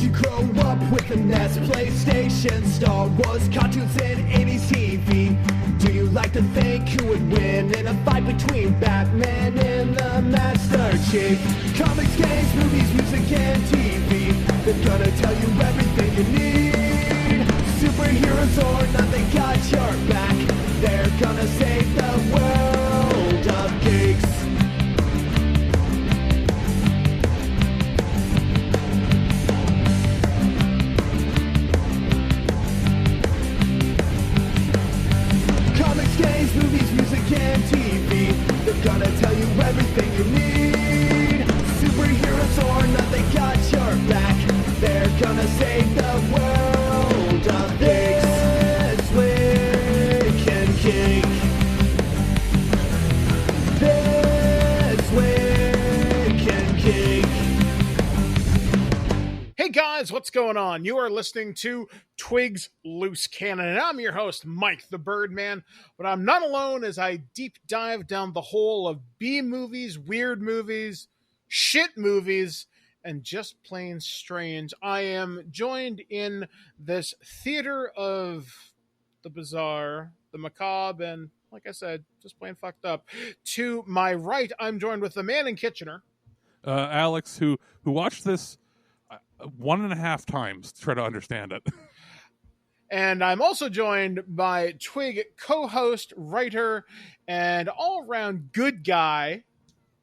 you grow up with a NES, PlayStation, Star Wars, cartoons, and 80s TV? Do you like to think who would win in a fight between Batman and the Master Chief? Comics, games, movies, music, and TV, they're gonna tell you everything you need. Superheroes or not, they got your back. They're gonna save the world of geeks. Games, movies, music, and TV, they're gonna tell you everything you need. Superheroes or not, they got your back. They're gonna save the world of This Week in Geek. This Week in Geek. Hey guys, what's going on? You are listening to Twig's Loose Cannon, and I'm your host, Mike the Birdman. But I'm not alone as I deep dive down the hole of B movies, weird movies, shit movies, and just plain strange. I am joined in this theater of the bizarre, the macabre, and like I said, just plain fucked up. To my right, I'm joined with the man in Kitchener. Alex, who watched this 1.5 times to try to understand it. And I'm also joined by Twig co-host, writer, and all-around good guy.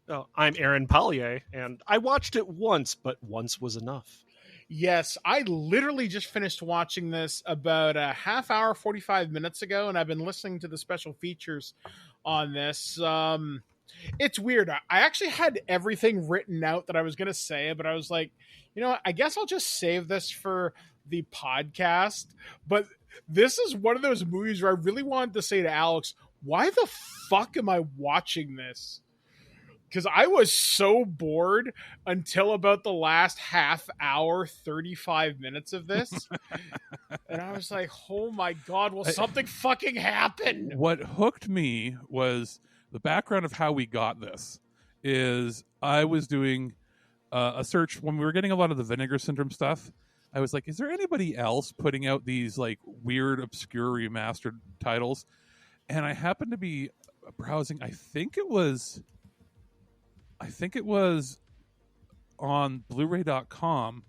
Oh, I'm Aaron Pollyea, and I watched it once, but once was enough. Yes, I literally just finished watching this about a half hour, 45 minutes ago, and I've been listening to the special features on this. It's weird. I actually had everything written out that I was going to say, but I was like, you know what? I guess I'll just save this for the podcast. But this is one of those movies where I really wanted to say to Alex, why the fuck am I watching this? Because I was so bored until about the last half hour, 35 minutes of this. And I was like, oh my God, will something fucking happen? What hooked me was the background of how we got this. Is I was doing a search when we were getting a lot of the Vinegar Syndrome stuff. I was like, is there anybody else putting out these like weird, obscure remastered titles? And I happened to be browsing. I think it was on Bluray.com,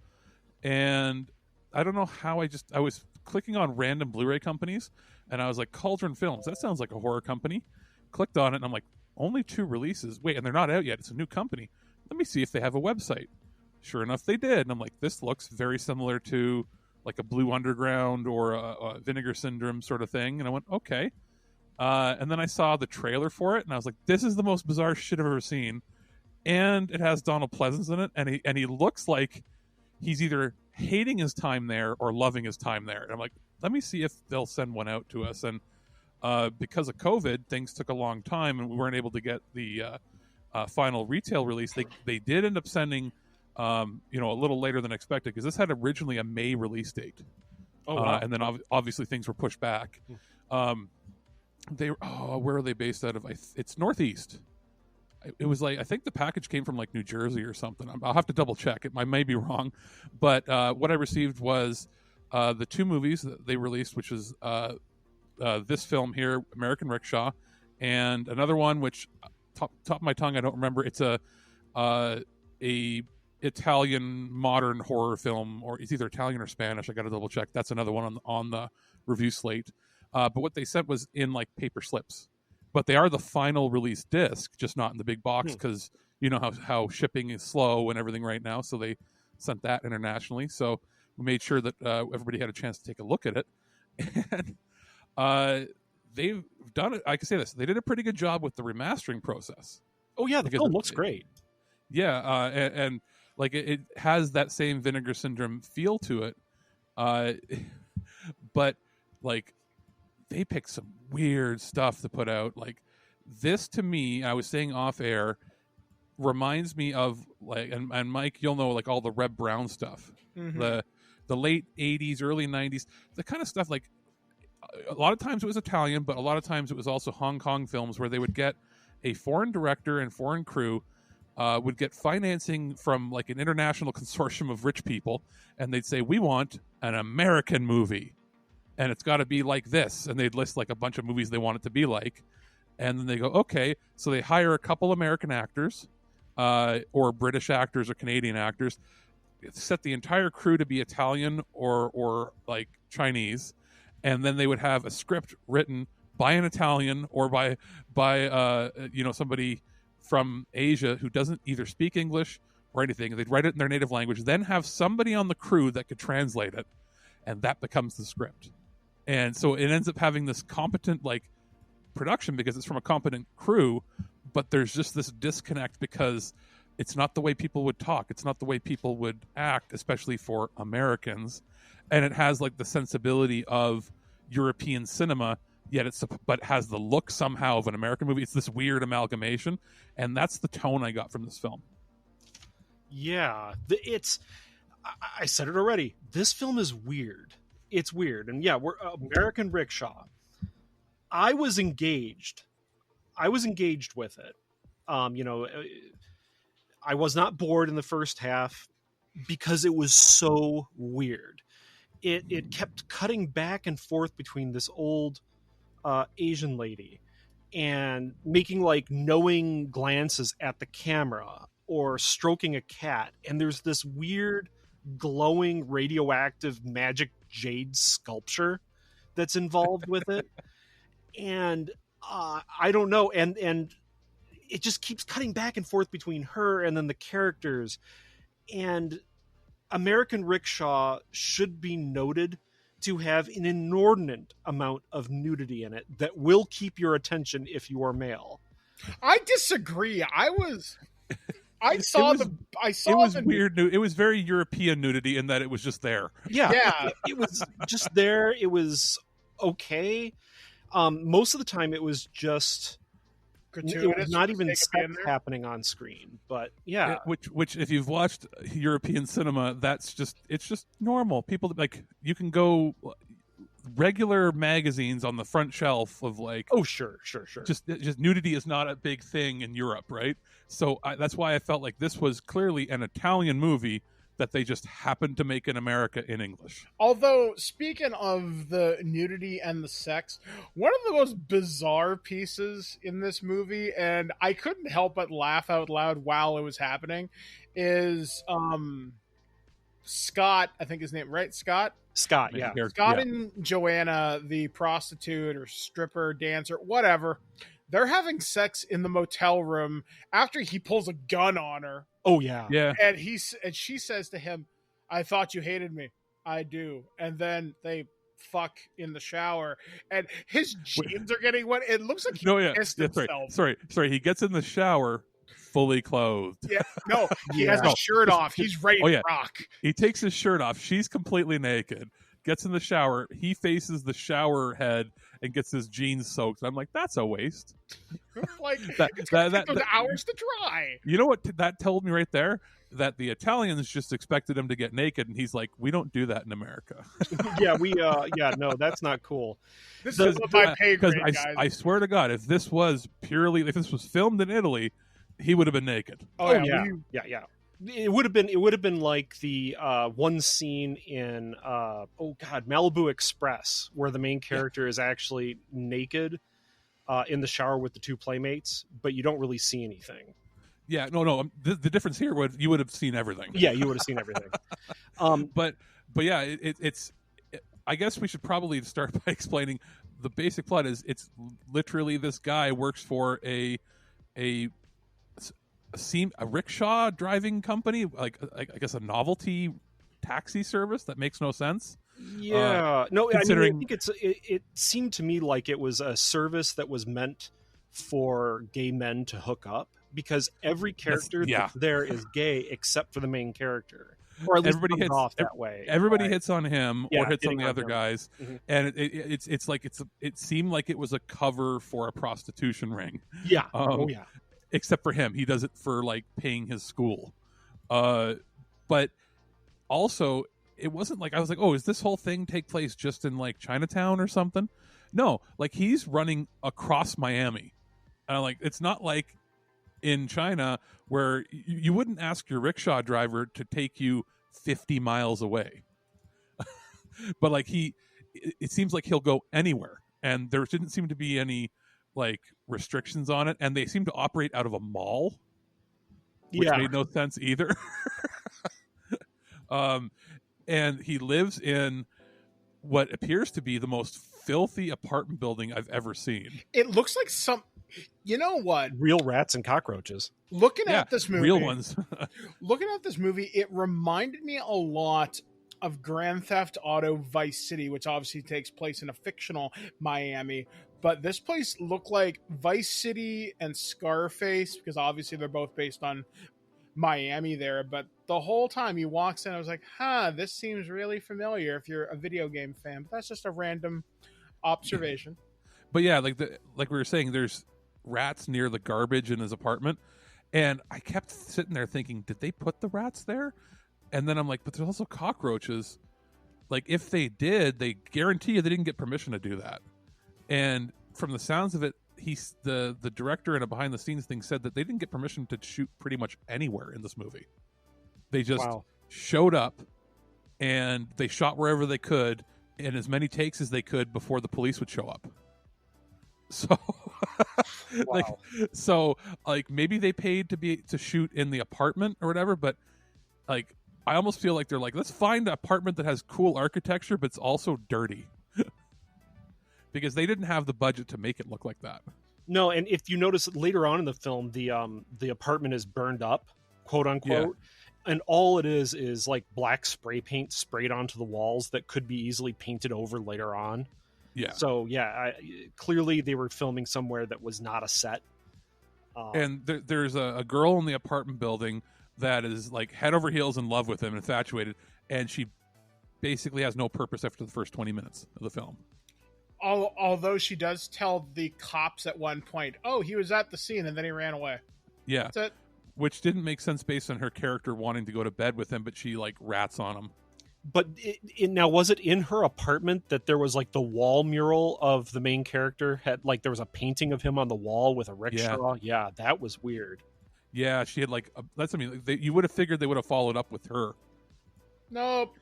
and I don't know how I was clicking on random Blu-ray companies, and I was like, Cauldron Films. That sounds like a horror company. Clicked on it, and I'm like, only 2 releases. Wait, and they're not out yet. It's a new company. Let me see if they have a website. Sure enough, they did. And I'm like, this looks very similar to like a Blue Underground or a Vinegar Syndrome sort of thing. And I went, okay. And then I saw the trailer for it, and I was like, this is the most bizarre shit I've ever seen. And it has Donald Pleasance in it, and he looks like he's either hating his time there or loving his time there. And I'm like, let me see if they'll send one out to us. And because of COVID, things took a long time, and we weren't able to get the final retail release. They did end up sending, a little later than expected, because this had originally a May release date. Oh, wow. And then obviously things were pushed back. Where are they based out of? It's Northeast. It was like, I think the package came from like New Jersey or something. I'll have to double check. I may be wrong, but what I received was the 2 movies that they released, which was this film here, American Rickshaw, and another one which top of my tongue I don't remember. It's a Italian modern horror film, or it's either Italian or Spanish. I got to double check. That's another one on the review slate. But what they sent was in like paper slips. But they are the final release disc, just not in the big box, because you know how shipping is slow and everything right now. So they sent that internationally. So we made sure that everybody had a chance to take a look at it. And they've done it. I can say this. They did a pretty good job with the remastering process. Oh, yeah, the film looks great. Yeah, and like it has that same Vinegar Syndrome feel to it. But like they picked some weird stuff to put out. Like this, to me, I was saying off air, reminds me of like, and Mike, you'll know, like all the Reb Brown stuff, the late 80s, early 90s, the kind of stuff. Like a lot of times it was Italian, but a lot of times it was also Hong Kong films where they would get a foreign director and foreign crew would get financing from like an international consortium of rich people, and they'd say, we want an American movie, and it's got to be like this, and they'd list like a bunch of movies they want it to be like, and then they go, okay, so they hire a couple American actors, or British actors or Canadian actors, set the entire crew to be Italian or like Chinese, and then they would have a script written by an Italian or by somebody from Asia who doesn't either speak English or anything. They'd write it in their native language, then have somebody on the crew that could translate it, and that becomes the script. And so it ends up having this competent like production because it's from a competent crew, but there's just this disconnect because it's not the way people would talk. It's not the way people would act, especially for Americans. And it has like the sensibility of European cinema, yet but has the look somehow of an American movie. It's this weird amalgamation, and that's the tone I got from this film. Yeah, I said it already. This film is weird. It's weird, and yeah, we're American Rickshaw. I was engaged with it. I was not bored in the first half because it was so weird. It kept cutting back and forth between this old Asian lady and making like knowing glances at the camera or stroking a cat, and there's this weird glowing radioactive magic jade sculpture that's involved with it, and I don't know, and it just keeps cutting back and forth between her and then the characters. And American Rickshaw should be noted to have an inordinate amount of nudity in it that will keep your attention if you are male. I disagree. It was weird. It was very European nudity in that it was just there. Yeah. It was just there. It was okay. Most of the time it was just gratuitous. It was not even sex happening on screen, but yeah. Which if you've watched European cinema, it's just normal. People like, you can go regular magazines on the front shelf of like, oh sure. Just nudity is not a big thing in Europe, right? So that's why I felt like this was clearly an Italian movie that they just happened to make in America in English. Although, speaking of the nudity and the sex, one of the most bizarre pieces in this movie, and I couldn't help but laugh out loud while it was happening, is Scott, I think his name, right? Scott, yeah. Scott and Joanna, the prostitute or stripper, dancer, whatever, they're having sex in the motel room after he pulls a gun on her. Oh yeah. And she says to him, "I thought you hated me." "I do." And then they fuck in the shower, and his jeans are getting wet. It looks like he pissed himself. Sorry. He gets in the shower fully clothed. Yeah, no, he has his shirt off. He's ready to rock. He takes his shirt off. She's completely naked. Gets in the shower. He faces the shower head and gets his jeans soaked. I'm like, that's a waste. Like, it's going to take those hours to dry. You know what that told me right there? That the Italians just expected him to get naked, and he's like, we don't do that in America. No, that's not cool. This is my pay grade, guys. I swear to God, if this was filmed in Italy, he would have been naked. Oh yeah. It would have been like the one scene in Malibu Express, where the main character is actually naked in the shower with the two playmates, but you don't really see anything. Yeah, no. The difference here was you would have seen everything. Yeah, you would have seen everything. But yeah, it's. I guess we should probably start by explaining the basic plot. It's literally this guy works for a rickshaw driving company, like I guess a novelty taxi service that makes no sense. Yeah, I think it seemed to me like it was a service that was meant for gay men to hook up, because every character that's there is gay except for the main character, or at least everybody hits off that way. Everybody hits on him or hits on the other him. Guys, and it seemed like it was a cover for a prostitution ring. Yeah. Except for him, he does it for like paying his school. But also, it wasn't like I was like, oh, is this whole thing take place just in like Chinatown or something? No, like he's running across Miami. And I'm like, it's not like in China where you wouldn't ask your rickshaw driver to take you 50 miles away. But like it seems like he'll go anywhere, and there didn't seem to be any like restrictions on it, and they seem to operate out of a mall, which made no sense either. And he lives in what appears to be the most filthy apartment building I've ever seen. It looks like you know what? Real rats and cockroaches. Looking at this movie, real ones. Looking at this movie, it reminded me a lot of Grand Theft Auto Vice City, which obviously takes place in a fictional Miami. But this place looked like Vice City and Scarface, because obviously they're both based on Miami there. But the whole time he walks in, I was like, this seems really familiar if you're a video game fan. But that's just a random observation. But yeah, like we were saying, there's rats near the garbage in his apartment. And I kept sitting there thinking, did they put the rats there? And then I'm like, but there's also cockroaches. Like, if they did, they guarantee you they didn't get permission to do that. And from the sounds of it, the director in a behind the scenes thing said that they didn't get permission to shoot pretty much anywhere in this movie. They just showed up and they shot wherever they could in as many takes as they could before the police would show up. So like maybe they paid to shoot in the apartment or whatever, but like I almost feel like they're like, let's find an apartment that has cool architecture but it's also dirty. Because they didn't have the budget to make it look like that. No, and if you notice later on in the film, the apartment is burned up, quote unquote, and all it is like black spray paint sprayed onto the walls that could be easily painted over later on. Yeah. So clearly they were filming somewhere that was not a set. And there's a girl in the apartment building that is like head over heels in love with him, infatuated, and she basically has no purpose after the first 20 minutes of the film. Although she does tell the cops at one point, he was at the scene and then he ran away. Yeah. That's it. Which didn't make sense based on her character wanting to go to bed with him, but she like rats on him. But now, was it in her apartment that there was like the wall mural of the main character had like there was a painting of him on the wall with a rickshaw? Yeah, that was weird. Yeah, she had like you would have figured they would have followed up with her. Nope.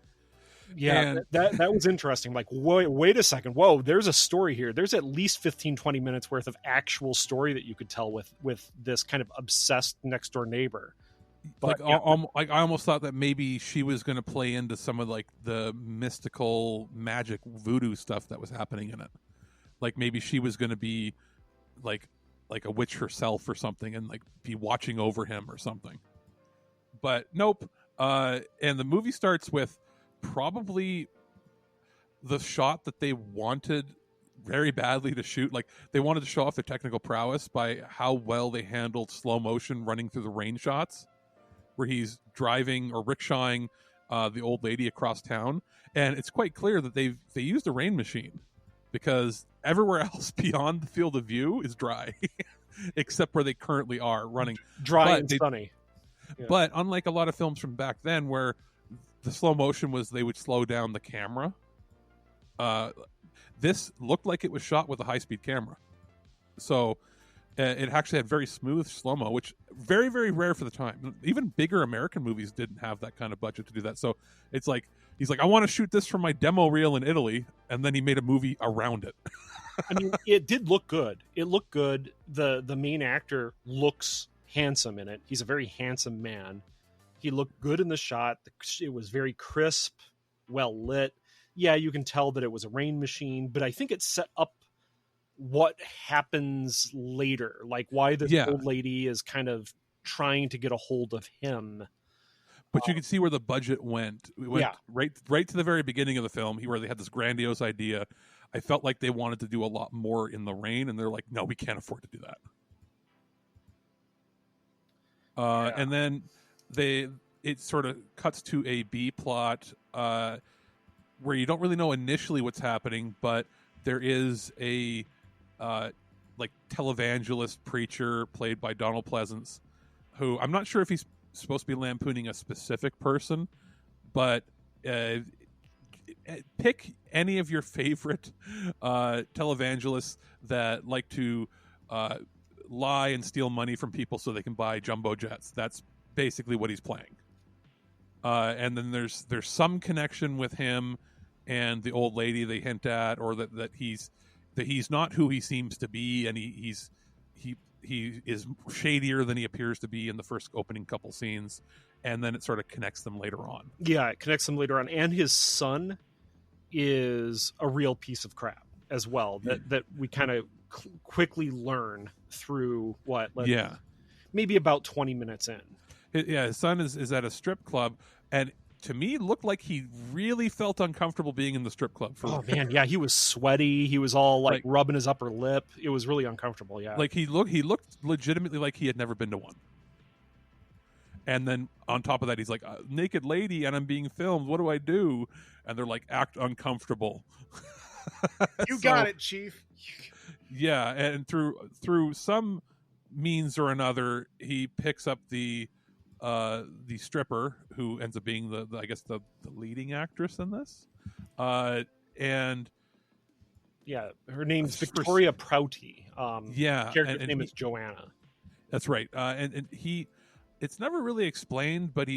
Yeah, and that was interesting. Like, wait a second. Whoa, there's a story here. There's at least 15-20 minutes worth of actual story that you could tell with this kind of obsessed next door neighbor. But I almost thought that maybe she was going to play into some of like the mystical magic voodoo stuff that was happening in it. Like maybe she was going to be like a witch herself or something and like be watching over him or something. But nope. And the movie starts with probably the shot that they wanted very badly to shoot. Like they wanted to show off their technical prowess by how well they handled slow motion running through the rain shots, where he's driving or rickshawing the old lady across town. And it's quite clear that they used a rain machine because everywhere else beyond the field of view is dry, except where they currently are running. Dry and sunny. Yeah. But unlike a lot of films from back then where the slow motion was they would slow down the camera, this looked like it was shot with a high-speed camera. So it actually had very smooth slow-mo, which very, very rare for the time. Even bigger American movies didn't have that kind of budget to do that. So it's like, he's like, I want to shoot this from my demo reel in Italy, and then he made a movie around it. I mean, it did look good. It looked good. The main actor looks handsome in it. He's a very handsome man. He looked good in the shot. It was very crisp, well lit. Yeah, you can tell that it was a rain machine, but I think it set up what happens later, like why this old lady is kind of trying to get a hold of him. But you can see where the budget went. It went right to the very beginning of the film, where they had this grandiose idea. I felt like they wanted to do a lot more in the rain, and they're like, no, we can't afford to do that. And then it sort of cuts to a B plot where you don't really know initially what's happening, but there is a like televangelist preacher played by Donald Pleasance, who I'm not sure if he's supposed to be lampooning a specific person, but pick any of your favorite televangelists that like to lie and steal money from people so they can buy jumbo jets. That's basically what he's playing. And then there's some connection with him and the old lady they hint at, or that he's not who he seems to be, and he is shadier than he appears to be in the first opening couple scenes, and then it sort of connects them later on. Yeah, it connects them later on, and his son is a real piece of crap as well. That we kind of quickly learn through maybe about 20 minutes in. His son is at a strip club, and to me looked like he really felt uncomfortable being in the strip club. Man, yeah, he was sweaty. He was all like rubbing his upper lip. It was really uncomfortable. Yeah, like he looked legitimately like he had never been to one. And then on top of that, he's like, naked lady, and I'm being filmed. What do I do? And they're like, act uncomfortable. You got it, Chief. Yeah, and through some means or another, he picks up the stripper, who ends up being the leading actress in this, and her name's Victoria Prouty. Character's name is Joanna. That's right. And it's never really explained, but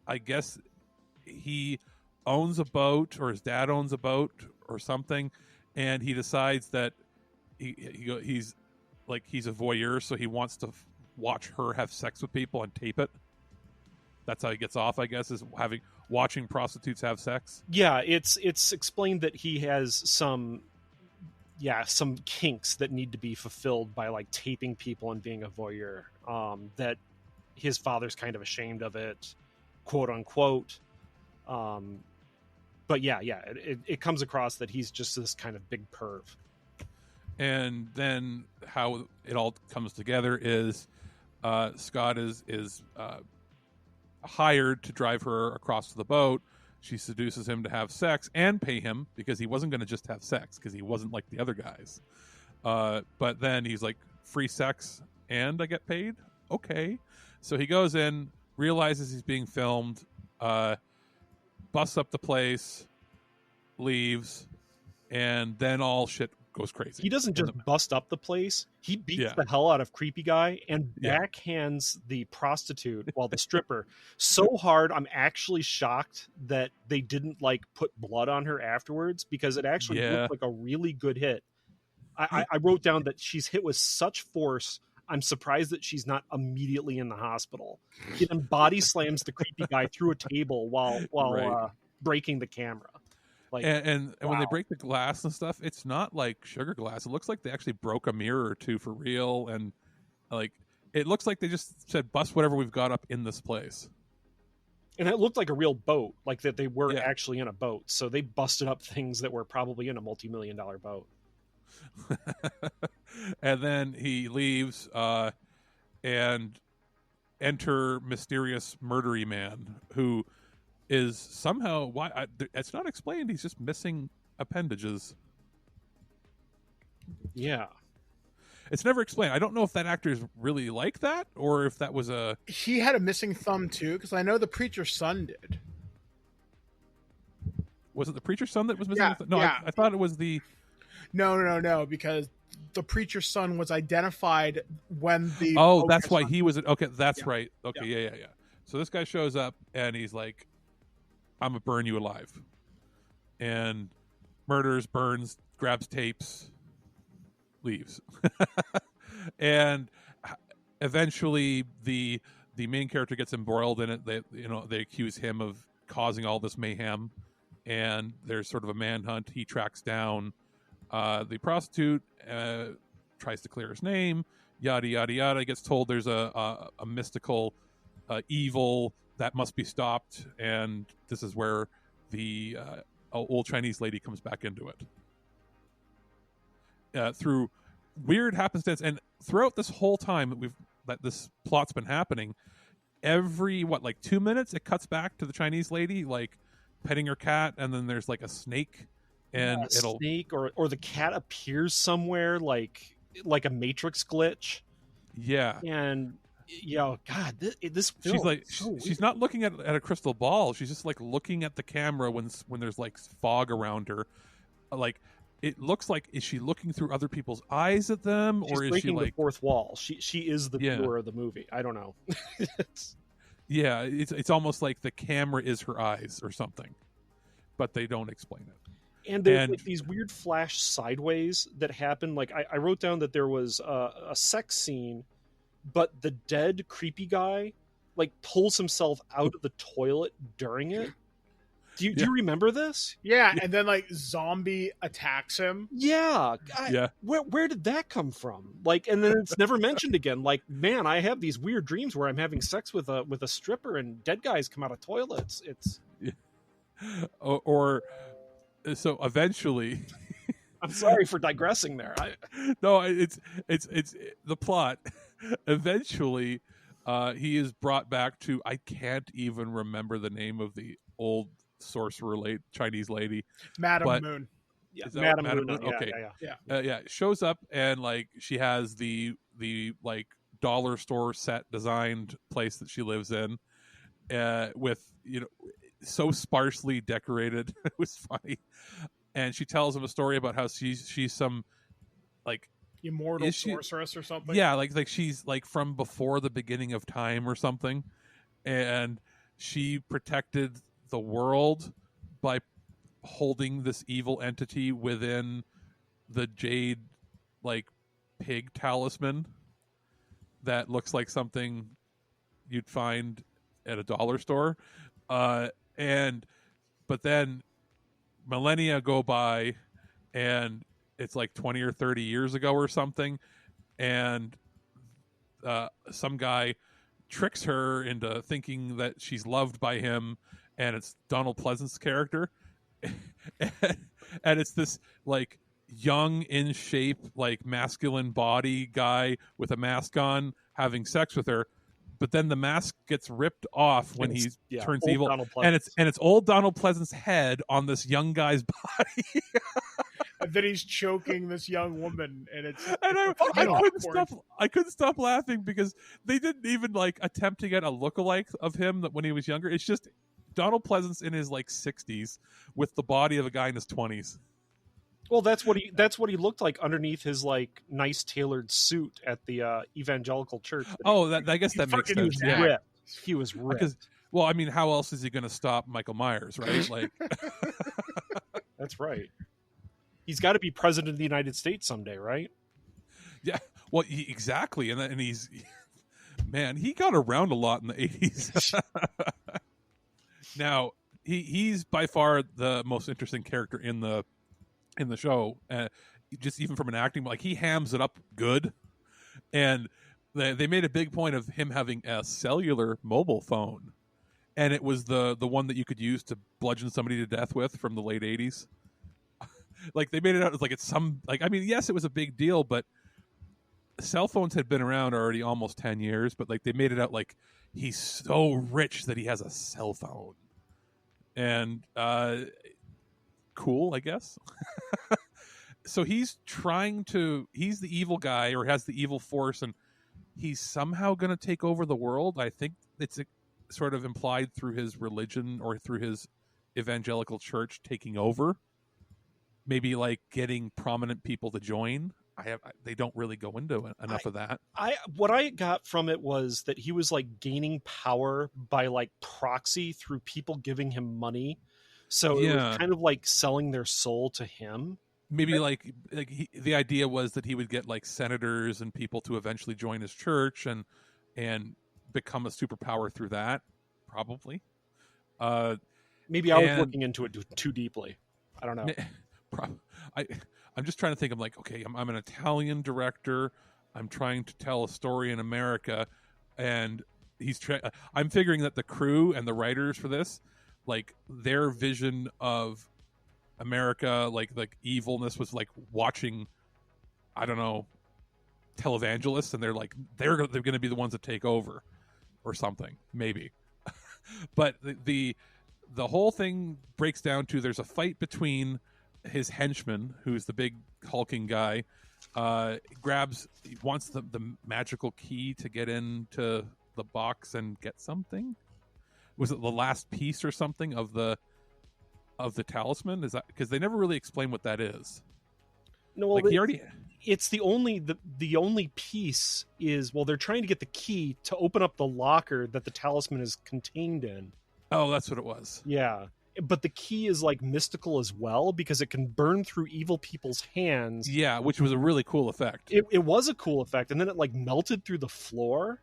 I guess he owns a boat, or his dad owns a boat or something, and he decides that he's a voyeur, so he wants to watch her have sex with people and tape it. That's how he gets off, I guess, is watching prostitutes have sex. Yeah, it's explained that he has some kinks that need to be fulfilled by like taping people and being a voyeur. That his father's kind of ashamed of it, quote unquote. But it comes across that he's just this kind of big perv. And then how it all comes together is Scott is hired to drive her across to the boat. She seduces him to have sex and pay him, because he wasn't going to just have sex, because he wasn't like the other guys. But then he's like, free sex and I get paid? Okay. So he goes in, realizes he's being filmed, busts up the place, leaves, and then all shit goes crazy. He doesn't just bust up the place. He beats the hell out of creepy guy and backhands the prostitute, while the stripper, so hard. I'm actually shocked that they didn't like put blood on her afterwards, because it actually looked like a really good hit. I wrote down that she's hit with such force. I'm surprised that she's not immediately in the hospital. He then body slams the creepy guy through a table while breaking the camera. Like, and when they break the glass and stuff, it's not like sugar glass. It looks like they actually broke a mirror or two for real, and like it looks like they just said, "Bust whatever we've got up in this place." And it looked like a real boat, like that they were actually in a boat. So they busted up things that were probably in a multi-million-dollar boat. And then he leaves, and enter mysterious murdery man, who is somehow it's not explained. He's just missing appendages. Yeah, it's never explained. I don't know if that actor is really like that, or if that was he had a missing thumb too, because I know the preacher's son did. Was it the preacher's son that was missing? I thought it was the. No, because the preacher's son was identified when the. Oh, that's why he was. Okay, that's right. Okay, yeah. So this guy shows up and he's like, "I'm gonna burn you alive," and murders, burns, grabs tapes, leaves, and eventually the main character gets embroiled in it. They accuse him of causing all this mayhem, and there's sort of a manhunt. He tracks down the prostitute, tries to clear his name, yada yada yada. Gets told there's a mystical evil that must be stopped, and this is where the old Chinese lady comes back into it through weird happenstance. And throughout this whole time that this plot's been happening, every 2 minutes it cuts back to the Chinese lady like petting her cat, and then there's like a snake. And snake or the cat appears somewhere like a Matrix glitch. Yeah. And God, this film, she's like she's not looking at a crystal ball. She's just like looking at the camera when there's like fog around her. Like it looks like, is she looking through other people's eyes at them, She's or is she breaking the like fourth wall. She is the Yeah. viewer of the movie. I don't know. yeah, it's almost like the camera is her eyes or something, but they don't explain it. And there's And- like these weird flash sideways that happen. Like I wrote down that there was a sex scene, but the dead creepy guy like pulls himself out of the toilet during it. Do you remember this? Yeah, and then like zombie attacks him. Yeah. Yeah. Where did that come from? Like, and then it's never mentioned again. Like, man, I have these weird dreams where I'm having sex with a stripper and dead guys come out of toilets. It's or so eventually. I'm sorry for digressing there. No, it's the plot. Eventually, he is brought back to, I can't even remember the name of the old sorcerer Chinese lady. Madam But- Moon. Yeah, Is that Madam Madam Moon. Moon? Okay. Yeah. Shows up, and like she has the like dollar store set designed place that she lives in, with, you know, so sparsely decorated. It was funny. And she tells him a story about how she's some like Immortal Is she- sorceress or something. yeah, like she's like from before the beginning of time or something, and she protected the world by holding this evil entity within the jade like pig talisman that looks like something you'd find at a dollar store, but then millennia go by, and it's like 20 or 30 years ago or something, and some guy tricks her into thinking that she's loved by him, and it's Donald Pleasance's character. And it's this like young, in shape, like masculine body guy with a mask on having sex with her, but then the mask gets ripped off when he turns old evil, Donald and Pleasance. it's old Donald Pleasance's head on this young guy's body. And then he's choking this young woman, and it's And I fucking awkward. couldn't stop laughing because they didn't even like attempt to get a lookalike of him that when he was younger. It's just Donald Pleasance in his like 60s with the body of a guy in his 20s. Well, that's what he looked like underneath his like nice tailored suit at the evangelical church. Oh, I guess that makes fucking sense. jacked. Yeah. ripped. He was ripped. Because, well, I mean, how else is he going to stop Michael Myers, right? Like, That's right. He's got to be president of the United States someday, right? yeah, well, exactly, and he's, man, he got around a lot in the 80s. Now, he's by far the most interesting character in the show, just even from an acting, like he hams it up good, and they made a big point of him having a cellular mobile phone, and it was the one that you could use to bludgeon somebody to death with from the late 80s. Like they made it out as like it's some, like, I mean, yes, it was a big deal, but cell phones had been around already almost 10 years, but like they made it out like he's so rich that he has a cell phone, and cool, I guess. So he's the evil guy, or has the evil force, and he's somehow going to take over the world. I think it's sort of implied through his religion or through his evangelical church taking over, maybe like getting prominent people to join. They don't really go into enough of that. What I got from it was that he was like gaining power by like proxy through people giving him money. So it was kind of like selling their soul to him. Maybe like the idea was that he would get like senators and people to eventually join his church and become a superpower through that, probably. Maybe I was looking into it too deeply. I don't know. I'm just trying to think. I'm like, okay, I'm an Italian director. I'm trying to tell a story in America, and I'm figuring that the crew and the writers for this, like their vision of America, like evilness was like watching, I don't know, televangelists, and they're like they're going to be the ones that take over, or something, maybe. But the whole thing breaks down to there's a fight between his henchman, who's the big hulking guy, wants the magical key to get into the box and get something. Was it the last piece or something of the talisman? Is that because they never really explain what that is? No, well, Like he already. it's the only piece is, well, they're trying to get the key to open up the locker that the talisman is contained in. Oh, that's what it was. Yeah. But the key is like mystical as well because it can burn through evil people's hands. Yeah, which was a really cool effect. It was a cool effect, and then it like melted through the floor.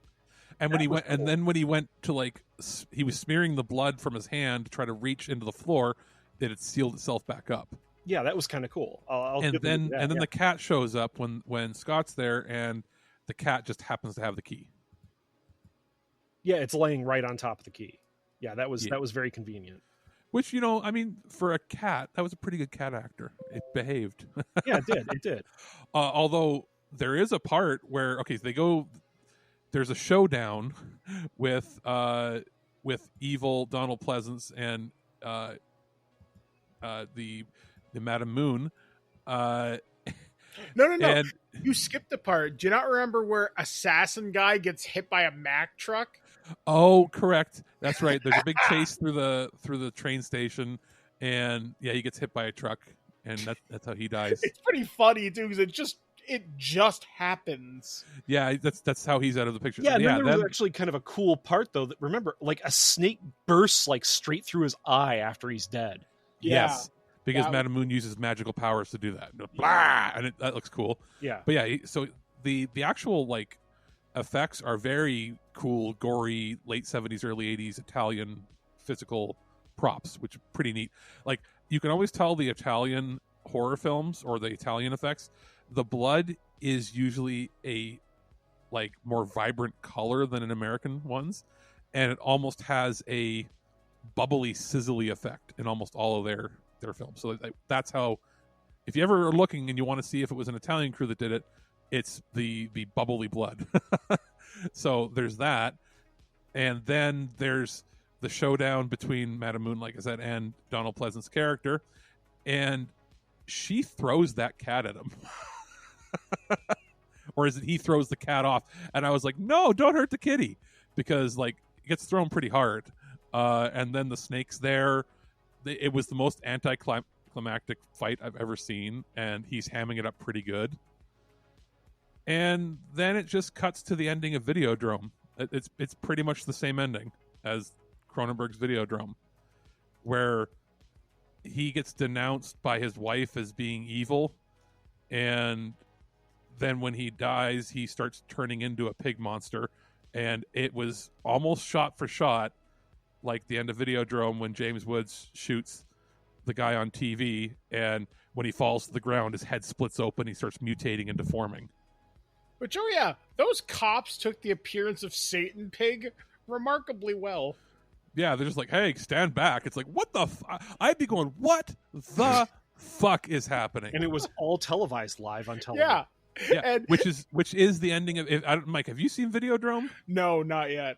And when That he was went, cool. and then when he went to like, he was smearing the blood from his hand to try to reach into the floor, it sealed itself back up. Yeah, that was kind of cool. I'll And give them that, then yeah. the cat shows up when Scott's there, and the cat just happens to have the key. Yeah, it's laying right on top of the key. Yeah, that Yeah. was very convenient. Which, you know, I mean, for a cat, that was a pretty good cat actor. It behaved. Yeah, it did. Although there is a part where, okay, so there's a showdown with evil Donald Pleasance and the Madam Moon. No. And You skipped the part. Do you not remember where Assassin Guy gets hit by a Mack truck? oh, correct, that's right. There's a big chase through the train station, and yeah, he gets hit by a truck, and that's how he dies. It's pretty funny too because it just happens. Yeah, that's how he's out of the picture. Yeah, and then there then- was actually kind of a cool part though. That remember, like a snake bursts like straight through his eye after he's dead. Yes, because That- Madam Moon uses magical powers to do that. Blah! And that looks cool. Yeah, But yeah, so the actual like effects are very cool, gory, late 70s, early 80s Italian physical props, which are pretty neat. Like you can always tell the Italian horror films or the Italian effects, the blood is usually a like more vibrant color than in American ones, and it almost has a bubbly, sizzly effect in almost all of their films. So that's how, if you ever are looking and you want to see if it was an Italian crew that did it, it's the bubbly blood. So there's that, and then there's the showdown between Madam Moon, like I said, and Donald Pleasant's character, and she throws that cat at him. Or is it he throws the cat off? And I was like, no, don't hurt the kitty, because like it gets thrown pretty hard. And then the snake's there. It was the most anticlimactic fight I've ever seen, and he's hamming it up pretty good. And then it just cuts to the ending of Videodrome. It's pretty much the same ending as Cronenberg's Videodrome, where he gets denounced by his wife as being evil, and then when he dies, he starts turning into a pig monster, and it was almost shot for shot like the end of Videodrome when James Woods shoots the guy on TV, and when he falls to the ground, his head splits open, he starts mutating and deforming. Which, oh yeah, those cops took the appearance of Satan Pig remarkably well. Yeah, they're just like, hey, stand back. It's like, what the I'd be going, what the fuck is happening? and it was all televised live on television. Yeah. Yeah, And which is the ending of. Mike, have you seen Videodrome? no, not yet.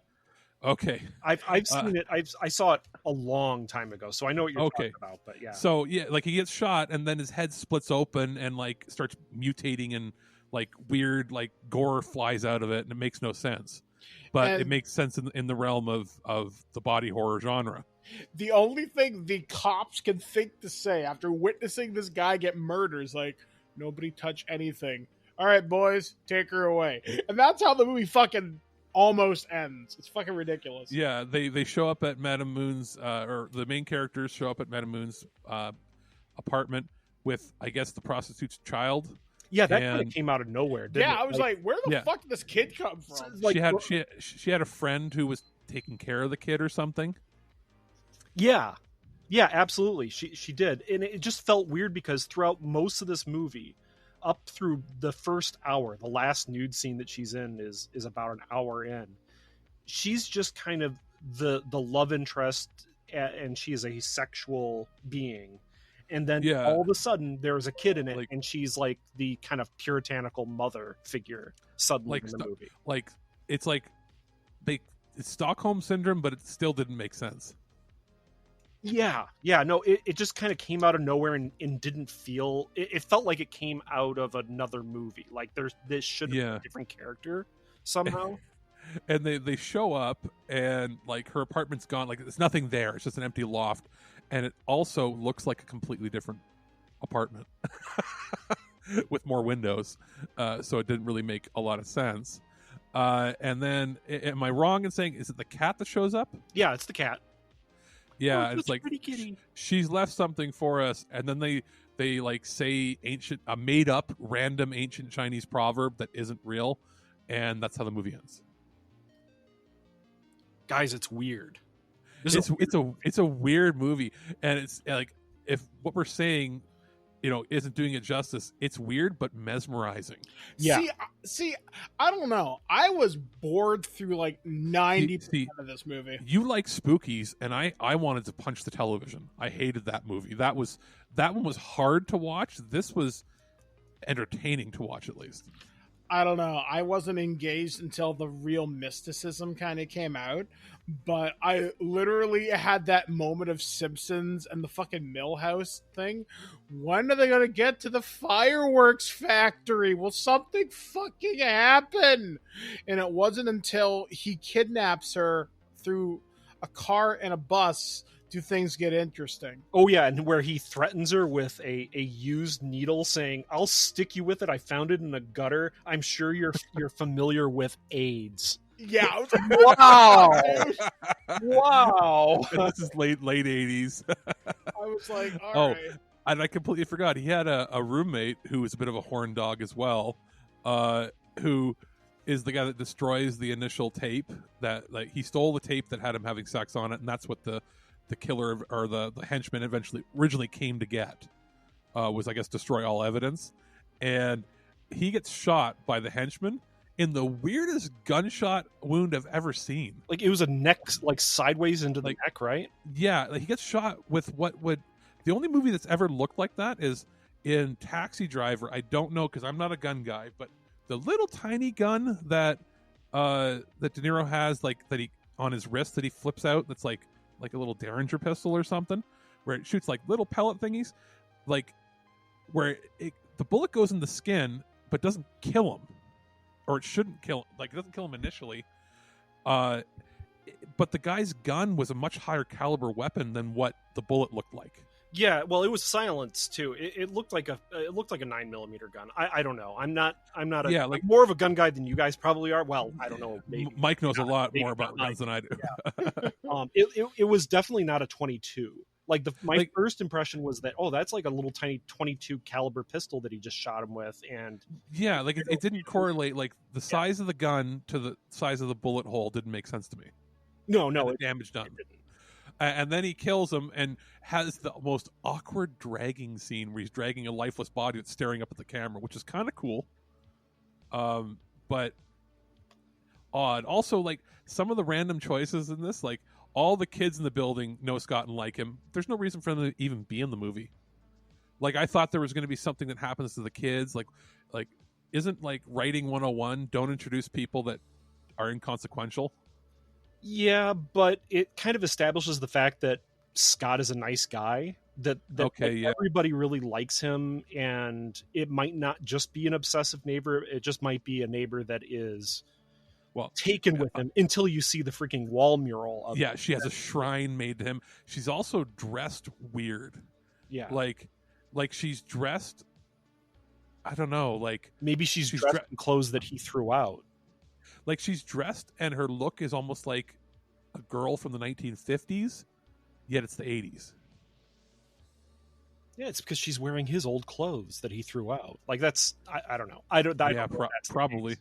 Okay, I've seen it. I saw it a long time ago, so I know what you're Okay. talking about. But yeah, so yeah, like he gets shot, and then his head splits open and like starts mutating, and like weird like gore flies out of it, and it makes no sense. But it And- makes sense in the realm of the body horror genre. The only thing the cops can think to say after witnessing this guy get murdered is like, nobody touch anything. All right, boys, take her away. And that's how the movie fucking almost ends. It's fucking ridiculous. Yeah, they show up at Madame Moon's, or the main characters show up at Madame Moon's apartment with, I guess, the prostitute's child. yeah, that kind and- of came out of nowhere. Didn't Yeah, it? I was like, where the Yeah. fuck did this kid come from? like, she had a friend who was taking care of the kid or something. yeah, absolutely. She did, and it just felt weird because throughout most of this movie, up through the first hour, the last nude scene that she's in is about an hour in. She's just kind of the love interest, and she is a sexual being. And then Yeah. all of a sudden, there's a kid in it, Like- and she's like the kind of puritanical mother figure suddenly Like in the movie. Like it's like it's Stockholm syndrome, but it still didn't make sense. Yeah, no, it just kind of came out of nowhere and didn't feel. It felt like it came out of another movie. Like this should have been Yeah. a different character somehow. And they show up, and like her apartment's gone. Like there's nothing there. It's just an empty loft, and it also looks like a completely different apartment. with more windows, so it didn't really make a lot of sense. And then, am I wrong in saying, is it the cat that shows up? Yeah, it's the cat. Yeah, Oh, it's like pretty kitty. she's left something for us, and then they like say a made up random ancient Chinese proverb that isn't real, and that's how the movie ends. Guys, it's weird. It's a weird movie, and it's like, if what we're saying, isn't doing it justice, it's weird but mesmerizing. Yeah. See, I don't know. I was bored through like 90% of this movie. You like spookies, and I wanted to punch the television. I hated that movie. That one was hard to watch. This was entertaining to watch, at least. I don't know. I wasn't engaged until the real mysticism kind of came out, but I literally had that moment of Simpsons and the fucking Millhouse thing. When are they going to get to the fireworks factory? Will something fucking happen? And it wasn't until he kidnaps her through a car and a bus do things get interesting. Oh yeah, and where he threatens her with a used needle, saying, "I'll stick you with it. I found it in a gutter. I'm sure you're familiar with AIDS." Yeah. Wow. Wow. This is late 80s. I was like, all right. And I completely forgot. He had a roommate who was a bit of a horn dog as well, who is the guy that destroys the initial tape. That, like, he stole the tape that had him having sex on it, and that's what the killer or the henchman originally came to get, was, I guess, destroy all evidence. And he gets shot by the henchman in the weirdest gunshot wound I've ever seen. Like, it was a neck, like, sideways into the neck, right? Yeah, like, he gets shot with what would... The only movie that's ever looked like that is in Taxi Driver. I don't know, because I'm not a gun guy, but the little tiny gun that De Niro has, like, that he on his wrist that he flips out, that's like a little Derringer pistol or something, where it shoots like little pellet thingies, like where the bullet goes in the skin but doesn't kill him, or it shouldn't kill him. Like, it doesn't kill him initially. But the guy's gun was a much higher caliber weapon than what the bullet looked like. Yeah, well, it was silenced too. It looked like a 9mm gun. I don't know. I'm not I'm more of a gun guy than you guys probably are. Well, I don't know. Maybe Mike knows a lot more about guns than I do. Yeah. It was definitely not a 22. Like, my first impression was that, oh, that's like a little tiny 22 caliber pistol that he just shot him with, and yeah, like it didn't correlate. Like, the size of the gun to the size of the bullet hole didn't make sense to me. No, the damage done. And then he kills him and has the most awkward dragging scene where he's dragging a lifeless body that's staring up at the camera, which is kind of cool. But odd. Also, like, some of the random choices in this, like, all the kids in the building know Scott and like him. There's no reason for them to even be in the movie. Like, I thought there was going to be something that happens to the kids. Like isn't, like, writing 101, don't introduce people that are inconsequential? Yeah, but it kind of establishes the fact that Scott is a nice guy, that everybody really likes him, and it might not just be an obsessive neighbor, it just might be a neighbor that is taken with him until you see the freaking wall mural of him. She has a shrine made to him. She's also dressed weird. Yeah. Like she's dressed, I don't know, like maybe she's dressed in clothes that he threw out. Like, she's dressed and her look is almost like a girl from the 1950s, yet it's the 80s. Yeah, it's because she's wearing his old clothes that he threw out. Like, that's, I don't know. Probably.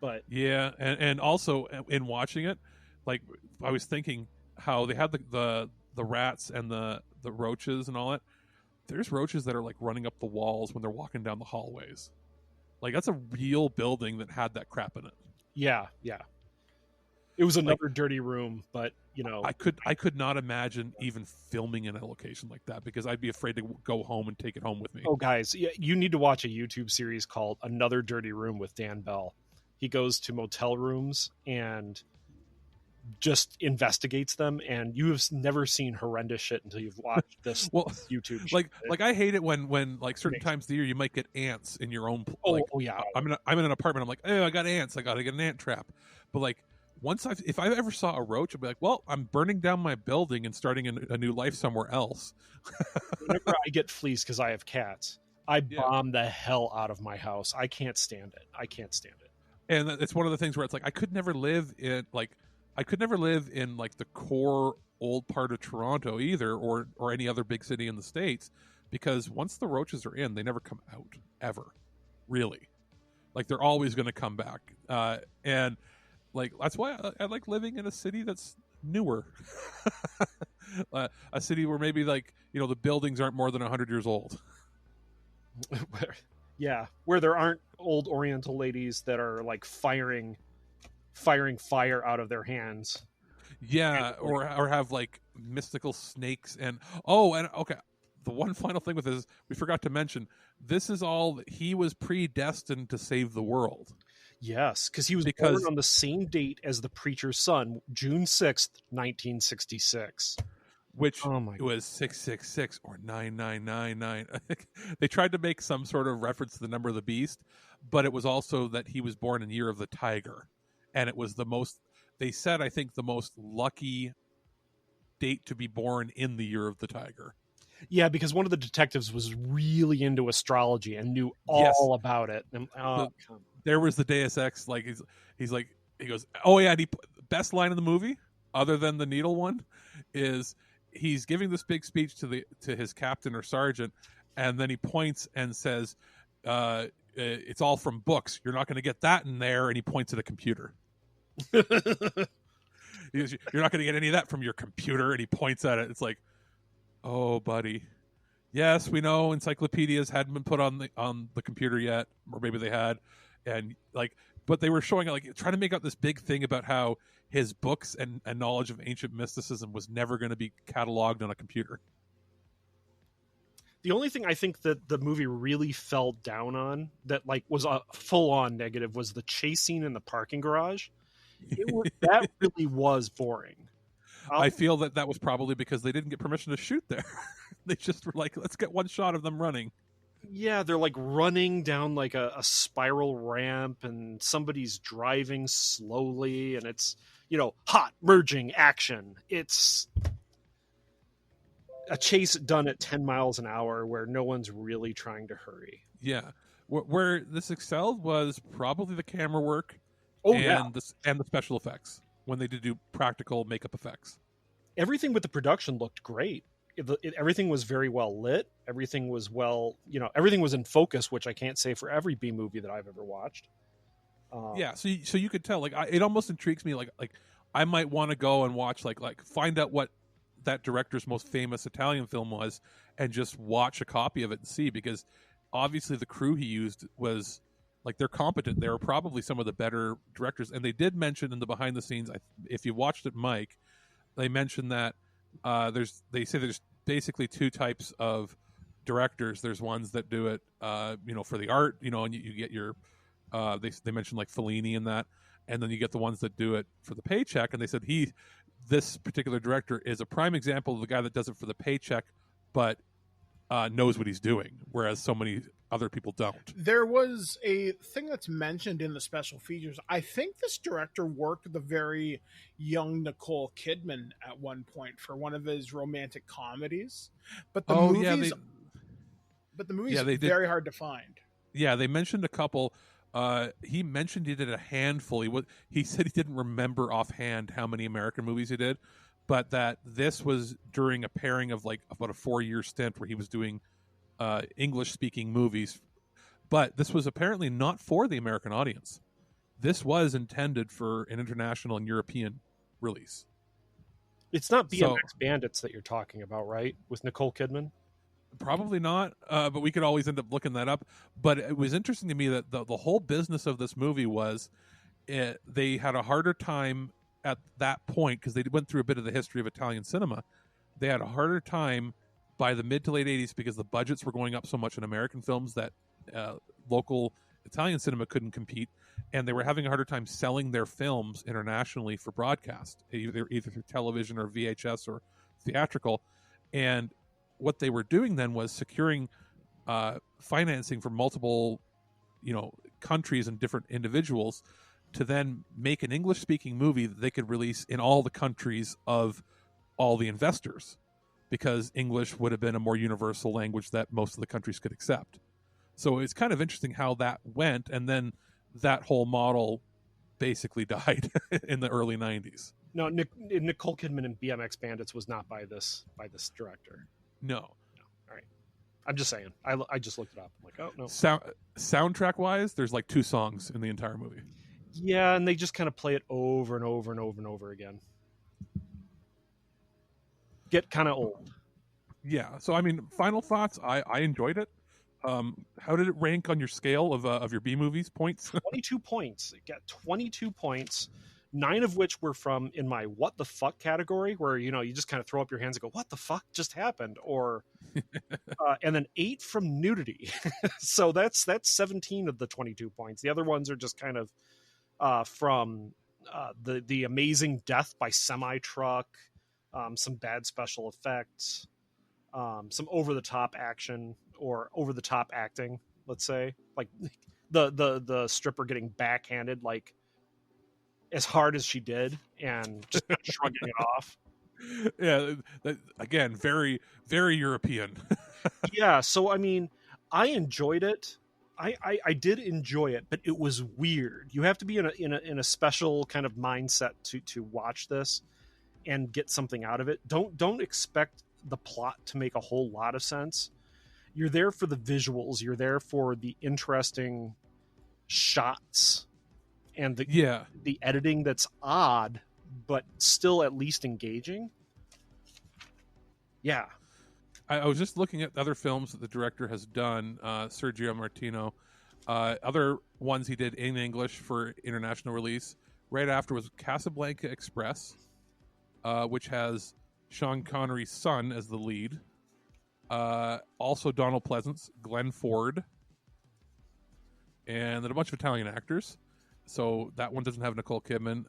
But yeah, and also in watching it, like, I was thinking how they had the rats and the roaches and all that. There's roaches that are, like, running up the walls when they're walking down the hallways. Like, that's a real building that had that crap in it. Yeah. It was another dirty room, but, you know, I could not imagine even filming in a location like that, because I'd be afraid to go home and take it home with me. Oh, guys, you need to watch a YouTube series called Another Dirty Room with Dan Bell. He goes to motel rooms and just investigates them, and you have never seen horrendous shit until you've watched this YouTube shit. Like I hate it when like certain times of the year you might get ants in your own. Yeah. I'm in an apartment. I'm like, oh, I got ants. I got to get an ant trap. But, like, if I ever saw a roach, I'd be like, well, I'm burning down my building and starting a new life somewhere else. Whenever I get fleas, because I have cats, I bomb the hell out of my house. I can't stand it. And it's one of the things where it's like I could never live in like the core old part of Toronto either, or any other big city in the States, because once the roaches are in, they never come out ever, really. Like they're always going to come back, and like that's why I like living in a city that's newer, a city where maybe like the buildings aren't more than 100 years old. Yeah, where there aren't old Oriental ladies that are like firing fire out of their hands. Yeah, or have like mystical snakes and okay. The one final thing with this, we forgot to mention, this is all he was predestined to save the world. Yes, because he was born on the same date as the preacher's son, June 6th, 1966. Which it was 666 or 9999. They tried to make some sort of reference to the number of the beast, but it was also that he was born in year of the tiger. And it was they said, I think, the most lucky date to be born in the year of the tiger. Yeah, because one of the detectives was really into astrology and knew all about it. And, there was the Deus Ex, like he's like, he goes, oh yeah, and best line in the movie, other than the needle one, is he's giving this big speech to his captain or sergeant, and then he points and says, it's all from books. You're not going to get that in there, and he points at a computer. He goes, you're not going to get any of that from your computer, and he points at it. It's like, oh, buddy. Yes, we know encyclopedias hadn't been put on the computer yet, or maybe they had, and like, but they were showing like trying to make out this big thing about how his books and knowledge of ancient mysticism was never going to be cataloged on a computer. The only thing I think that the movie really fell down on that like was a full-on negative was the chase scene in the parking garage. That really was boring. I feel that was probably because they didn't get permission to shoot there. They just were like, let's get one shot of them running. Yeah, they're like running down like a spiral ramp, and somebody's driving slowly, and it's, hot merging action. It's a chase done at 10 miles an hour where no one's really trying to hurry. Yeah. Where this excelled was probably the camera work and the special effects when they did do practical makeup effects. Everything with the production looked great. Everything was very well lit. Everything was everything was in focus, which I can't say for every B movie that I've ever watched. Yeah, so you could tell, like, it almost intrigues me, like I might want to go and watch, like find out what that director's most famous Italian film was, and just watch a copy of it and see, because obviously the crew he used was like, they're competent. They were probably some of the better directors, and they did mention in the behind the scenes, if you watched it, Mike, they mentioned that there's basically two types of directors. There's ones that do it, for the art, and you get your, they mentioned like Fellini and that, and then you get the ones that do it for the paycheck. And they said this particular director is a prime example of the guy that does it for the paycheck, but knows what he's doing, whereas so many other people don't. There was a thing that's mentioned in the special features. I think this director worked with a very young Nicole Kidman at one point for one of his romantic comedies, but the movies are very hard to find. Yeah, they mentioned a couple. He mentioned he did a handful. He said he didn't remember offhand how many American movies he did, but that this was during a pairing of like about a 4-year stint where he was doing English-speaking movies. But this was apparently not for the American audience. This was intended for an international and European release. It's not BMX Bandits that you're talking about, right? With Nicole Kidman? Probably not, but we could always end up looking that up. But it was interesting to me that the whole business of this movie was they had a harder time at that point, because they went through a bit of the history of Italian cinema. They had a harder time by the mid to late 80s because the budgets were going up so much in American films that local Italian cinema couldn't compete, and they were having a harder time selling their films internationally for broadcast, either through television or VHS or theatrical. And what they were doing then was securing financing from multiple, countries and different individuals to then make an English-speaking movie that they could release in all the countries of all the investors, because English would have been a more universal language that most of the countries could accept. So it's kind of interesting how that went, and then that whole model basically died in the early 90s. No, Nicole Kidman in BMX Bandits was not by this director. No. All right. I'm just saying. I just looked it up. I'm like, oh no. Soundtrack wise, there's like 2 songs in the entire movie. Yeah, and they just kind of play it over and over and over and over again. Get kind of old. Yeah. So I mean, final thoughts. I enjoyed it. How did it rank on your scale of your B movies points? 22 points. It got 22 points. 9 of which were from in my what the fuck category, where you just kind of throw up your hands and go, what the fuck just happened? Or and then 8 from nudity. So that's 17 of the 22 points. The other ones are just kind of from the amazing death by semi truck, some bad special effects, some over the top action or over the top acting, let's say, like the stripper getting backhanded like as hard as she did and just shrugging it off. Yeah, again, very, very European. Yeah, so I mean, I enjoyed it. I did enjoy it, but it was weird. You have to be in a special kind of mindset to watch this and get something out of it. Don't expect the plot to make a whole lot of sense. You're there for the visuals. You're there for the interesting shots and the editing that's odd, but still at least engaging. Yeah. I was just looking at other films that the director has done, Sergio Martino. Other ones he did in English for international release. Right after was Casablanca Express, which has Sean Connery's son as the lead. Also Donald Pleasance, Glenn Ford, and then a bunch of Italian actors. So that one doesn't have Nicole Kidman.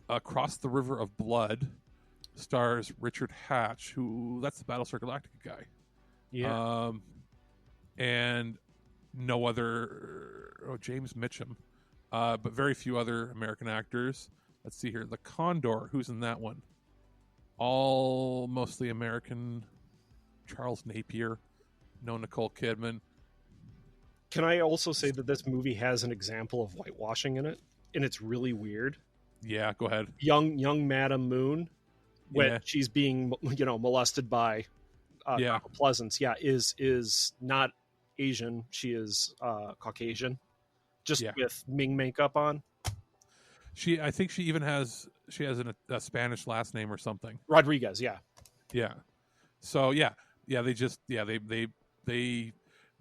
Across the River of Blood stars Richard Hatch, that's the Battlestar Galactica guy. Yeah. And no other, James Mitchum, but very few other American actors. Let's see here. The Condor, who's in that one? All mostly American. Charles Napier, no Nicole Kidman. Can I also say that this movie has an example of whitewashing in it, and it's really weird? Yeah, go ahead. Young Madam Moon, when she's being molested by Donald Pleasance, is not Asian. She is Caucasian, just with Ming makeup on. I think she even has a Spanish last name or something. Rodriguez, yeah. So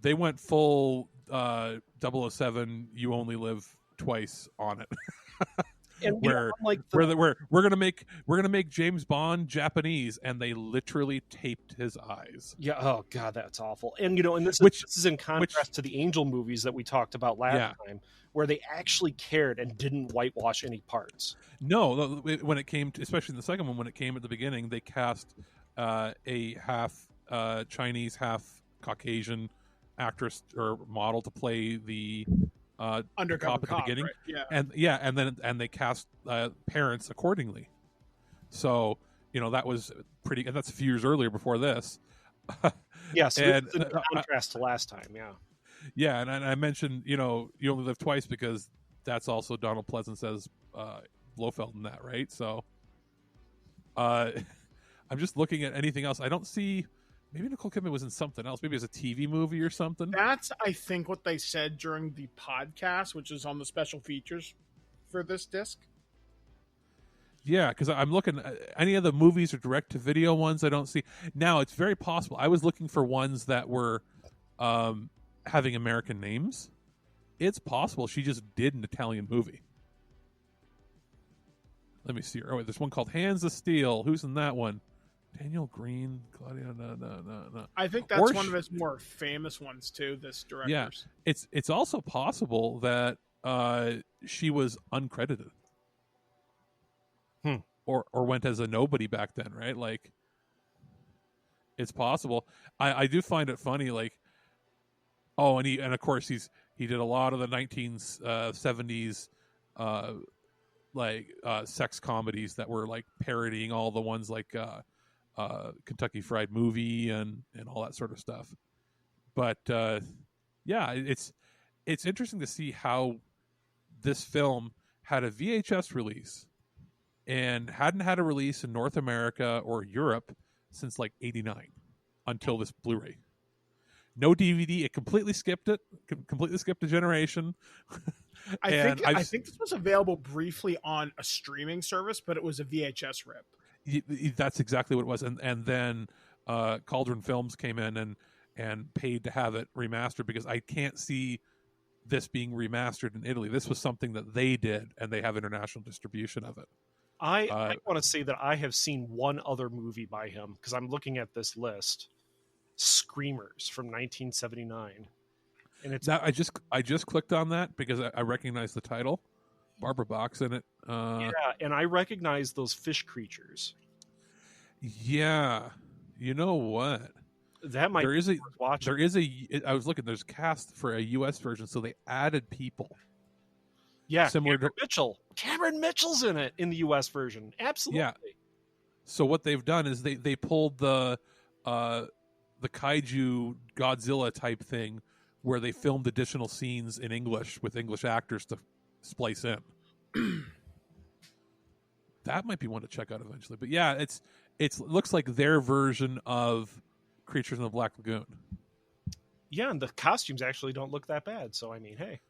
they went full 007. You only live twice on it. And we're gonna make James Bond Japanese, and they literally taped his eyes. Yeah. Oh God, that's awful. And this is in contrast to the Angel movies that we talked about last time, where they actually cared and didn't whitewash any parts. No, when it came to, especially in the second one, when it came at the beginning, they cast a half Chinese, half Caucasian actress or model to play the undercover cop at the beginning, right? and they cast parents accordingly. So that was pretty, and that's a few years earlier before this. Yeah, so it's in contrast to last time. And I mentioned you only live twice because that's also Donald Pleasance as Blofeld in that, right? So I'm just looking at anything else. I don't see. Maybe Nicole Kidman was in something else. Maybe it was a TV movie or something. That's, I think, what they said during the podcast, which is on the special features for this disc. Yeah, because I'm looking at any of the movies or direct-to-video ones I don't see. Now, it's very possible. I was looking for ones that were having American names. It's possible she just did an Italian movie. Let me see. Oh, wait, there's one called Hands of Steel. Who's in that one? Daniel Green, Claudia. No. I think that's one of his more famous ones too. This director's. Yeah, it's also possible that she was uncredited, or went as a nobody back then, right? Like, it's possible. I do find it funny, like, and of course he did a lot of the 1970s sex comedies that were like parodying all the ones like. Kentucky Fried Movie and all that sort of stuff. But yeah, it's interesting to see how this film had a VHS release and hadn't had a release in North America or Europe since like '89 until this Blu-ray. No DVD. It completely skipped it. Completely skipped a generation. I think this was available briefly on a streaming service, but it was a VHS rip. That's exactly what it was. And then Cauldron Films came in and paid to have it remastered, because I can't see this being remastered in Italy. This was something that they did, and they have international distribution of it. I want to say that I have seen one other movie by him, because I'm looking at this list. Screamers from 1979, and it's now, I just clicked on that because I recognize the title. Barbara Bach's in it. Yeah, and I recognize those fish creatures. Yeah, you know what? That might there is be worth watching. I was looking. There's cast for a U.S. version, so they added people. Yeah, similar Cameron Mitchell. Cameron Mitchell's in it in the U.S. version. Absolutely. Yeah. So what they've done is they pulled the kaiju Godzilla type thing, where they filmed additional scenes in English with English actors to splice in. That might be one to check out eventually. But yeah, it looks like their version of Creatures in the Black Lagoon. Yeah, and the costumes actually don't look that bad. So I mean, hey.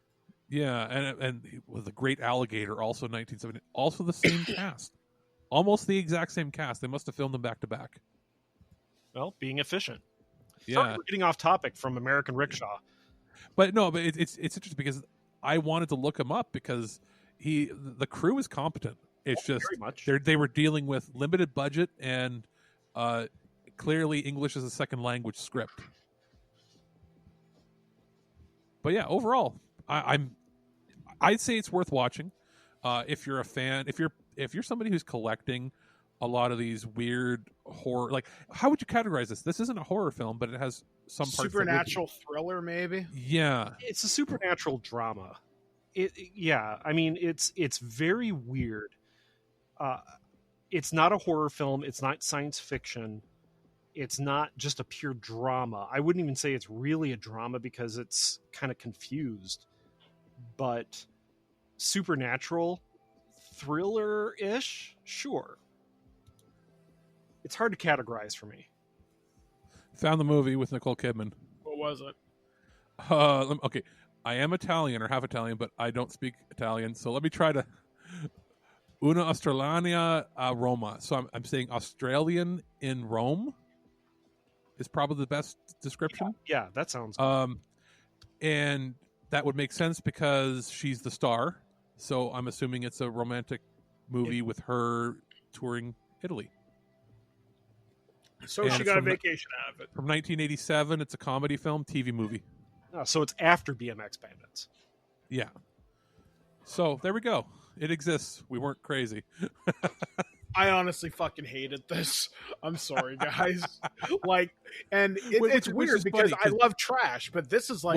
Yeah, and with a great alligator, also 1970, also the same cast, almost the exact same cast. They must have filmed them back to back. Well, being efficient. Yeah, sorry, we're getting off topic from American Rickshaw. But no, but it's interesting because I wanted to look him up because the crew is competent. It's just very much. They were dealing with limited budget and clearly English as a second language script. But yeah, overall, I'd say it's worth watching if you're a fan. If you're somebody who's collecting a lot of these weird horror, like, how would you categorize this? This isn't a horror film, but it has some parts supernatural thriller, maybe. Yeah, it's a supernatural drama. Yeah, I mean, it's very weird. It's not a horror film. It's not science fiction. It's not just a pure drama. I wouldn't even say it's really a drama because it's kind of confused. But supernatural thriller-ish, sure. It's hard to categorize for me. Found the movie with Nicole Kidman. What was it? Okay, I am Italian or half Italian, but I don't speak Italian. So let me try to. Una Australiana a Roma. So I'm saying Australian in Rome is probably the best description. Yeah, that sounds good. And that would make sense because she's the star. So I'm assuming it's a romantic movie with her touring Italy. So she got a vacation out of it. From 1987, it's a comedy film, TV movie. Oh, so it's after BMX Bandits. Yeah. So there we go. It exists. We weren't crazy. I honestly fucking hated this. I'm sorry, guys. It's weird because I love trash, but this is like...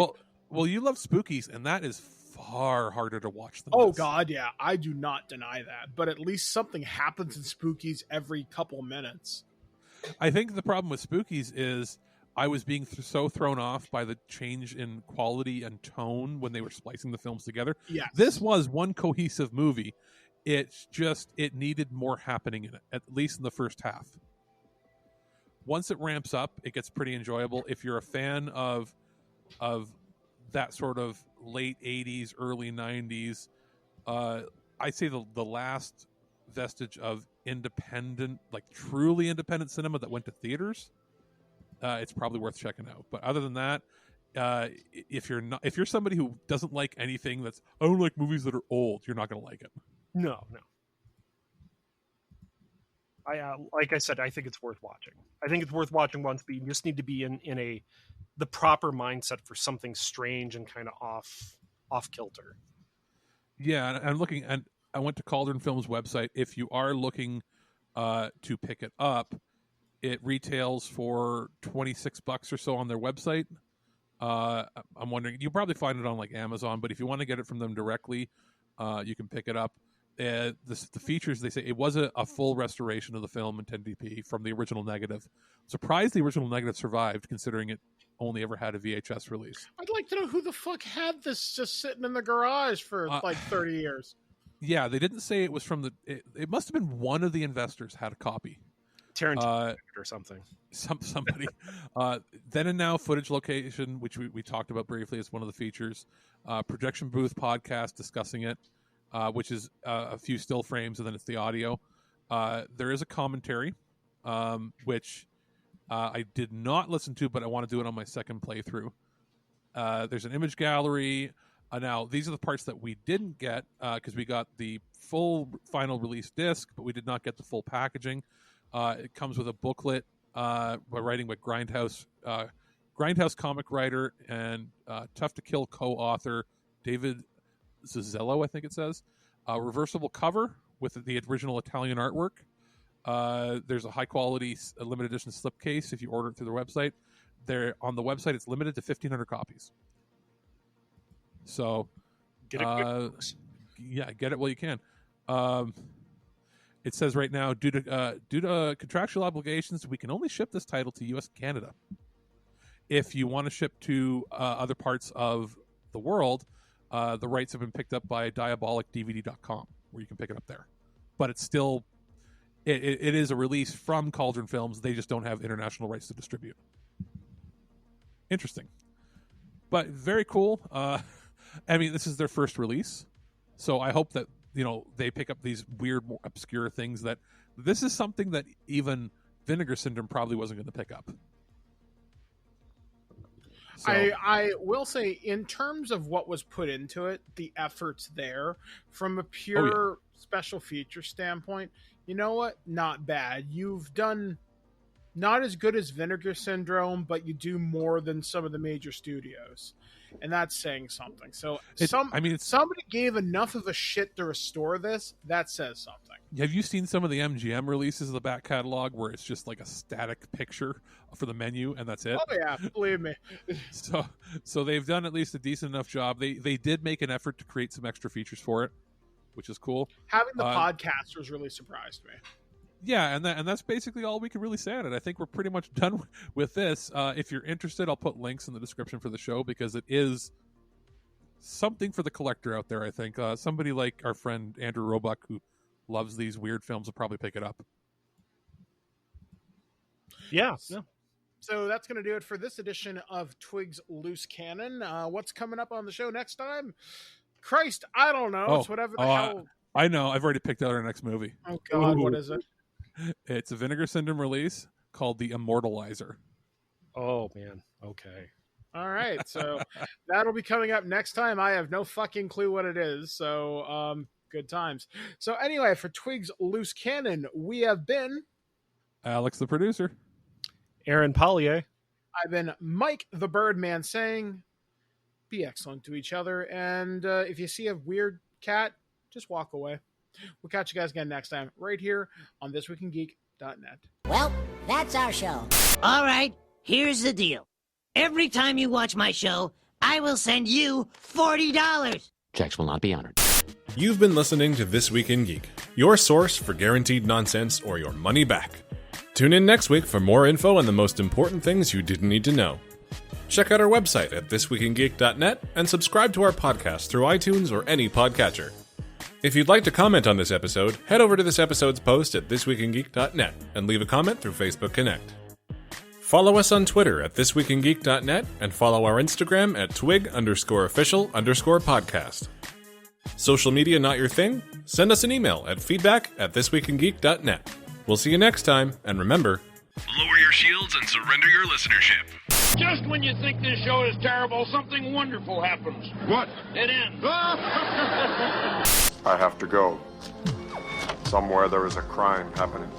Well, you love spookies, and that is far harder to watch than this. God, yeah. I do not deny that. But at least something happens in spookies every couple minutes. I think the problem with spookies is I was being so thrown off by the change in quality and tone when they were splicing the films together. Yes. This was one cohesive movie. It's just, it needed more happening in it, at least in the first half. Once it ramps up, it gets pretty enjoyable. If you're a fan of that sort of late 80s, early 90s, I'd say the last vestige of independent, like truly independent cinema that went to theaters, it's probably worth checking out. But other than that, if you're somebody who doesn't like anything that's, I don't like movies that are old, you're not going to like it. No. Like I said, I think it's worth watching. I think it's worth watching once, but you just need to be in the proper mindset for something strange and kind of off kilter. Yeah, and I'm looking, and I went to Cauldron Films' website. If you are looking to pick it up, it retails for $26 or so on their website. I'm wondering, you'll probably find it on like Amazon, but if you want to get it from them directly, you can pick it up. the features, they say it was a full restoration of the film in 1080p from the original negative. Surprised the original negative survived, considering it only ever had a VHS release. I'd like to know who the fuck had this just sitting in the garage for like 30 years. Yeah, they didn't say it was from the. It must have been one of the investors had a copy. Tarantino or something. Somebody. Then and Now footage location, which we talked about briefly as one of the features. Projection booth podcast discussing it, which is a few still frames, and then it's the audio. There is a commentary, which I did not listen to, but I want to do it on my second playthrough. There's an image gallery. Now, these are the parts that we didn't get because we got the full final release disc, but we did not get the full packaging. It comes with a booklet by writing with Grindhouse comic writer and Tough to Kill co-author David Zazzello, I think it says. Reversible cover with the original Italian artwork. There's a high-quality limited edition slipcase if you order it through the website. On the website, it's limited to 1,500 copies. So, Get it get it while you can. It says right now, due to contractual obligations, we can only ship this title to U.S. and Canada. If you want to ship to other parts of the world, the rights have been picked up by diabolicdvd.com, where you can pick it up there. But it's still, it is a release from Cauldron Films. They just don't have international rights to distribute. Interesting. But very cool. I mean, this is their first release, so I hope that they pick up these weird, more obscure things. That this is something that even Vinegar Syndrome probably wasn't going to pick up. So, I will say, in terms of what was put into it, the effort's there. From a pure special feature standpoint, you know what? Not bad. You've done not as good as Vinegar Syndrome, but you do more than some of the major studios. And that's saying something. So somebody gave enough of a shit to restore this. That says something. Have you seen some of the MGM releases of the back catalog where it's just like a static picture for the menu and that's it? Oh yeah, believe me. So they've done at least a decent enough job. They did make an effort to create some extra features for it, which is cool. Having the podcasters really surprised me. Yeah, and that's basically all we can really say on it. I think we're pretty much done with this. If you're interested, I'll put links in the description for the show because it is something for the collector out there, I think. Somebody like our friend Andrew Roebuck, who loves these weird films, will probably pick it up. Yeah. So that's going to do it for this edition of Twig's Loose Cannon. What's coming up on the show next time? Christ, I don't know. It's whatever the hell. I know. I've already picked out our next movie. Oh, God. Ooh. What is it? It's a Vinegar Syndrome release called The Immortalizer. Oh, man. Okay. All right. So that'll be coming up next time. I have no fucking clue what it is. So good times. So anyway, for Twig's Loose Cannon, we have been Alex, the producer. Aaron Pollyea. I've been Mike, the Birdman, saying be excellent to each other. And if you see a weird cat, just walk away. We'll catch you guys again next time, right here on ThisWeekInGeek.net. Well, that's our show. All right, here's the deal. Every time you watch my show, I will send you $40. Checks will not be honored. You've been listening to This Week in Geek, your source for guaranteed nonsense or your money back. Tune in next week for more info on the most important things you didn't need to know. Check out our website at ThisWeekInGeek.net and subscribe to our podcast through iTunes or any podcatcher. If you'd like to comment on this episode, head over to this episode's post at ThisWeekInGeek.net and leave a comment through Facebook Connect. Follow us on Twitter at ThisWeekInGeek.net and follow our Instagram at twig_official_podcast. Social media not your thing? Send us an email at feedback@ThisWeekInGeek.net. We'll see you next time, and remember, lower your shields and surrender your listenership. Just when you think this show is terrible, something wonderful happens. What? It ends. I have to go. Somewhere there is a crime happening.